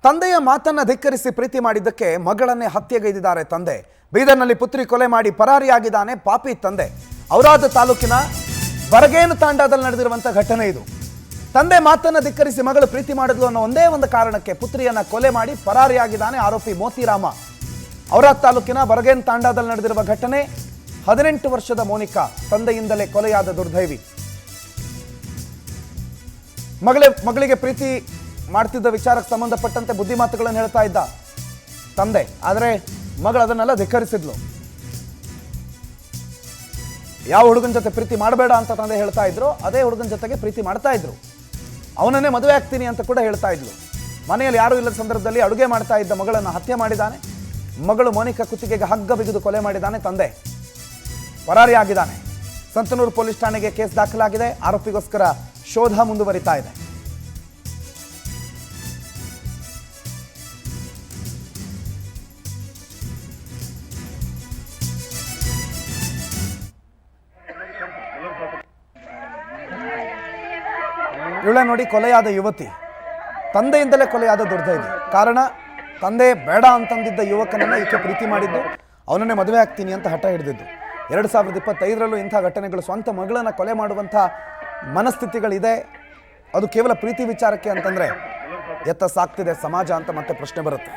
ತಂದೆಯ ಮಾತನ್ನ ಧಿಕ್ಕರಿಸಿ ಪ್ರೀತಿ ಮಾಡಿದ್ದಕ್ಕೆ ಮಗಳನ್ನೇ ಹತ್ಯೆಗೈದಿದ್ದಾರೆ ತಂದೆ. ಬೀದರ್ನಲ್ಲಿ ಪುತ್ರಿ ಕೊಲೆ ಮಾಡಿ ಪರಾರಿಯಾಗಿದ್ದಾನೆ ಪಾಪಿ ತಂದೆ. ಔರಾದ ತಾಲೂಕಿನ ಬರಗೇನು ತಾಂಡಾದಲ್ಲಿ ನಡೆದಿರುವಂಥ ಘಟನೆ ಇದು. ತಂದೆ ಮಾತನ್ನ ಧಿಕ್ಕರಿಸಿ ಮಗಳು ಪ್ರೀತಿ ಮಾಡಿದ್ಲು ಅನ್ನೋ ಒಂದೇ ಒಂದು ಕಾರಣಕ್ಕೆ ಪುತ್ರಿಯನ್ನ ಕೊಲೆ ಮಾಡಿ ಪರಾರಿಯಾಗಿದ್ದಾನೆ ಆರೋಪಿ ಮೋತಿರಾಮ. ಔರಾದ ತಾಲೂಕಿನ ಬರಗೇನು ತಾಂಡಾದಲ್ಲಿ ನಡೆದಿರುವ ಘಟನೆ. 18 ವರ್ಷದ ಮೋನಿಕಾ ತಂದೆಯಿಂದಲೇ ಕೊಲೆಯಾದ ದುರ್ದೈವಿ. ಮಗಳಿಗೆ ಪ್ರೀತಿ ಮಾಡ್ತಿದ್ದ ವಿಚಾರಕ್ಕೆ ಸಂಬಂಧಪಟ್ಟಂತೆ ಬುದ್ಧಿಮಾತುಗಳನ್ನು ಹೇಳ್ತಾ ಇದ್ದ ತಂದೆ. ಆದರೆ ಮಗಳು ಅದನ್ನೆಲ್ಲ ಧಿಕ್ಕರಿಸಿದ್ಲು. ಯಾವ ಹುಡುಗನ ಜೊತೆ ಪ್ರೀತಿ ಮಾಡಬೇಡ ಅಂತ ತಂದೆ ಹೇಳ್ತಾ ಇದ್ರು, ಅದೇ ಹುಡುಗನ ಜೊತೆಗೆ ಪ್ರೀತಿ ಮಾಡ್ತಾ ಇದ್ರು. ಅವನನ್ನೇ ಮದುವೆ ಆಗ್ತೀನಿ ಅಂತ ಕೂಡ ಹೇಳ್ತಾ ಇದ್ಲು. ಮನೆಯಲ್ಲಿ ಯಾರೂ ಇಲ್ಲದ ಸಂದರ್ಭದಲ್ಲಿ ಅಡುಗೆ ಮಾಡ್ತಾ ಇದ್ದ ಮಗಳನ್ನು ಹತ್ಯೆ ಮಾಡಿದ್ದಾನೆ. ಮಗಳು ಮೋನಿಕಾ ಕುತ್ತಿಗೆಗೆ ಹಗ್ಗ ಬಿಗಿದು ಕೊಲೆ ಮಾಡಿದ್ದಾನೆ ತಂದೆ. ಪರಾರಿಯಾಗಿದ್ದಾನೆ. ಸಂತನೂರು ಪೊಲೀಸ್ ಠಾಣೆಗೆ ಕೇಸ್ ದಾಖಲಾಗಿದೆ. ಆರೋಪಿಗೋಸ್ಕರ ಶೋಧ ಮುಂದುವರಿತಾ ಇದೆ. ಇವಳೆ ನೋಡಿ, ಕೊಲೆಯಾದ ಯುವತಿ ತಂದೆಯಿಂದಲೇ ಕೊಲೆಯಾದ ದುರ್ದೈವಿ. ಕಾರಣ, ತಂದೆ ಬೇಡ ಅಂತಂದಿದ್ದ ಯುವಕನನ್ನ ಈಕೆ ಪ್ರೀತಿ ಮಾಡಿದ್ದು, ಅವನನ್ನೇ ಮದುವೆ ಆಗ್ತೀನಿ ಅಂತ ಹಠ ಹಿಡಿದಿದ್ದು. 2025ರಲ್ಲೂ ಇಂಥ ಘಟನೆಗಳು, ಸ್ವಂತ ಮಗಳನ್ನ ಕೊಲೆ ಮಾಡುವಂಥ ಮನಸ್ಥಿತಿಗಳಿದೆ. ಅದು ಕೇವಲ ಪ್ರೀತಿ ವಿಚಾರಕ್ಕೆ ಅಂತಂದ್ರೆ ಎತ್ತ ಸಾಕ್ತಿದೆ ಸಮಾಜ ಅಂತ ಮತ್ತೆ ಪ್ರಶ್ನೆ ಬರುತ್ತೆ.